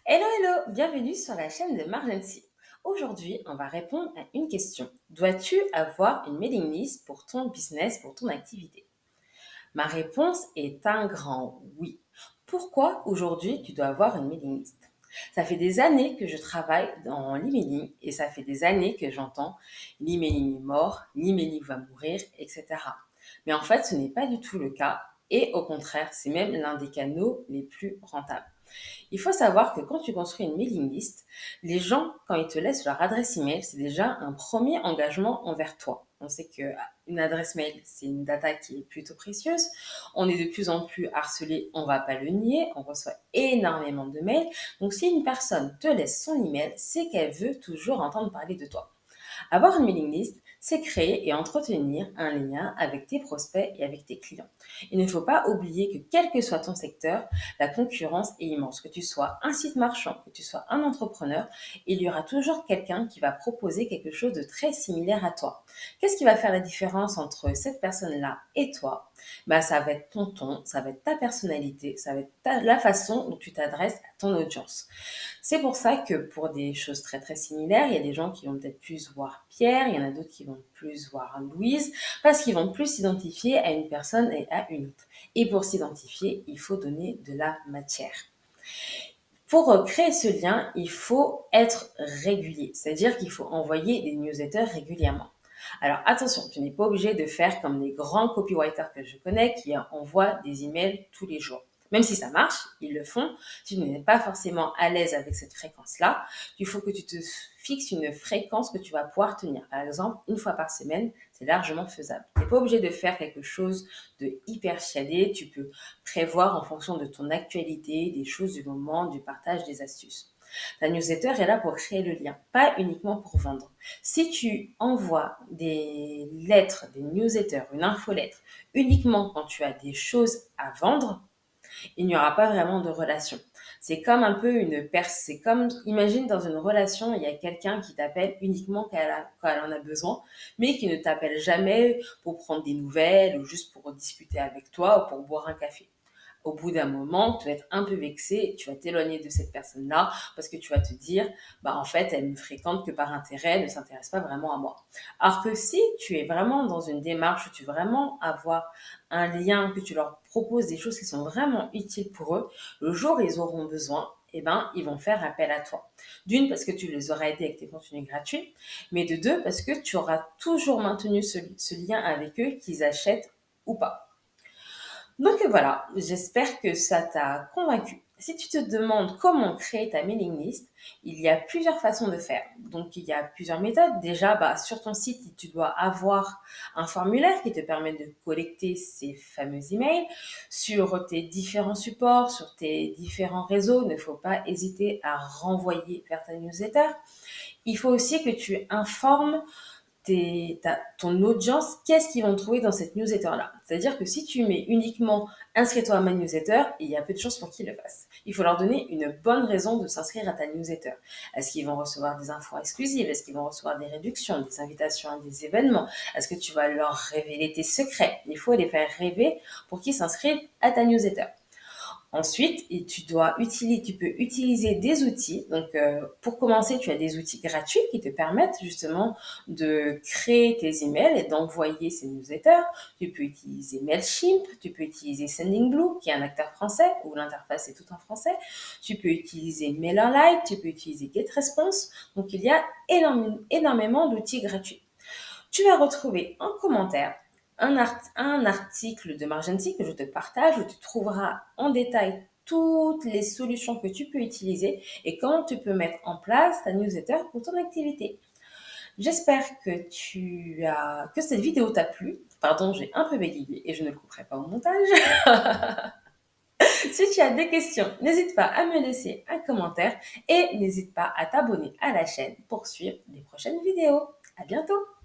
Hello, hello, bienvenue sur la chaîne de Margency. Aujourd'hui, on va répondre à une question. Dois-tu avoir une mailing list pour ton business, pour ton activité? Ma réponse est un grand oui. Pourquoi aujourd'hui tu dois avoir une mailing list? Ça fait des années que je travaille dans l'emailing et ça fait des années que j'entends l'emailing est mort, l'emailing va mourir, etc. Mais en fait, ce n'est pas du tout le cas et au contraire, c'est même l'un des canaux les plus rentables. Il faut savoir que quand tu construis une mailing list, les gens, quand ils te laissent leur adresse email, c'est déjà un premier engagement envers toi. On sait que une adresse mail, c'est une data qui est plutôt précieuse. On est de plus en plus harcelé, on va pas le nier. On reçoit énormément de mails. Donc, si une personne te laisse son email, c'est qu'elle veut toujours entendre parler de toi. Avoir une mailing list, c'est créer et entretenir un lien avec tes prospects et avec tes clients. Il ne faut pas oublier que quel que soit ton secteur, la concurrence est immense. Que tu sois un site marchand, que tu sois un entrepreneur, il y aura toujours quelqu'un qui va proposer quelque chose de très similaire à toi. Qu'est-ce qui va faire la différence entre cette personne-là et toi? Bah, ça va être ton ton, ça va être ta personnalité, ça va être la façon dont tu t'adresses à ton audience. C'est pour ça que pour des choses très très similaires, il y a des gens qui vont peut-être plus voir Pierre, il y en a d'autres qui vont plus voir Louise, parce qu'ils vont plus s'identifier à une personne et à une autre. Et pour s'identifier, il faut donner de la matière. Pour créer ce lien, il faut être régulier, c'est-à-dire qu'il faut envoyer des newsletters régulièrement. Alors attention, tu n'es pas obligé de faire comme les grands copywriters que je connais qui envoient des emails tous les jours. Même si ça marche, ils le font. Tu n'es pas forcément à l'aise avec cette fréquence-là. Il faut que tu te fixes une fréquence que tu vas pouvoir tenir. Par exemple, une fois par semaine, c'est largement faisable. Tu n'es pas obligé de faire quelque chose de hyper chiadé. Tu peux prévoir en fonction de ton actualité, des choses du moment, du partage des astuces. Ta newsletter est là pour créer le lien, pas uniquement pour vendre. Si tu envoies des lettres, des newsletters, une infolettre uniquement quand tu as des choses à vendre, il n'y aura pas vraiment de relation. C'est comme un peu c'est comme, imagine dans une relation, il y a quelqu'un qui t'appelle uniquement quand elle en a besoin, mais qui ne t'appelle jamais pour prendre des nouvelles ou juste pour discuter avec toi ou pour boire un café. Au bout d'un moment, tu vas être un peu vexé, tu vas t'éloigner de cette personne-là parce que tu vas te dire, bah en fait, elle me fréquente que par intérêt, elle ne s'intéresse pas vraiment à moi. Alors que si tu es vraiment dans une démarche où tu veux vraiment avoir un lien, que tu leur proposes des choses qui sont vraiment utiles pour eux, le jour où ils auront besoin, eh ben, ils vont faire appel à toi. D'une, parce que tu les auras aidés avec tes contenus gratuits, mais de deux, parce que tu auras toujours maintenu ce lien avec eux, qu'ils achètent ou pas. Donc voilà, j'espère que ça t'a convaincu. Si tu te demandes comment créer ta mailing list, il y a plusieurs façons de faire. Donc il y a plusieurs méthodes. Déjà, sur ton site, tu dois avoir un formulaire qui te permet de collecter ces fameux emails. Sur tes différents supports, sur tes différents réseaux, il ne faut pas hésiter à renvoyer vers ta newsletter. Il faut aussi que tu informes ton audience, qu'est-ce qu'ils vont trouver dans cette newsletter-là. C'est-à-dire que si tu mets uniquement inscris-toi à ma newsletter, il y a peu de chances pour qu'ils le fassent. Il faut leur donner une bonne raison de s'inscrire à ta newsletter. Est-ce qu'ils vont recevoir des infos exclusives? Est-ce qu'ils vont recevoir des réductions, des invitations à des événements? Est-ce que tu vas leur révéler tes secrets? Il faut les faire rêver pour qu'ils s'inscrivent à ta newsletter. Ensuite, tu peux utiliser des outils. Donc, pour commencer, tu as des outils gratuits qui te permettent justement de créer tes emails et d'envoyer ces newsletters. Tu peux utiliser Mailchimp, tu peux utiliser Sendingblue, qui est un acteur français, où l'interface est tout en français. Tu peux utiliser MailerLite, tu peux utiliser GetResponse. Donc, il y a énormément d'outils gratuits. Tu vas retrouver en commentaire un article de Margency que je te partage où tu trouveras en détail toutes les solutions que tu peux utiliser et comment tu peux mettre en place ta newsletter pour ton activité. J'espère que cette vidéo t'a plu. Pardon, j'ai un peu bégayé et je ne le couperai pas au montage. Si tu as des questions, n'hésite pas à me laisser un commentaire et n'hésite pas à t'abonner à la chaîne pour suivre les prochaines vidéos. À bientôt!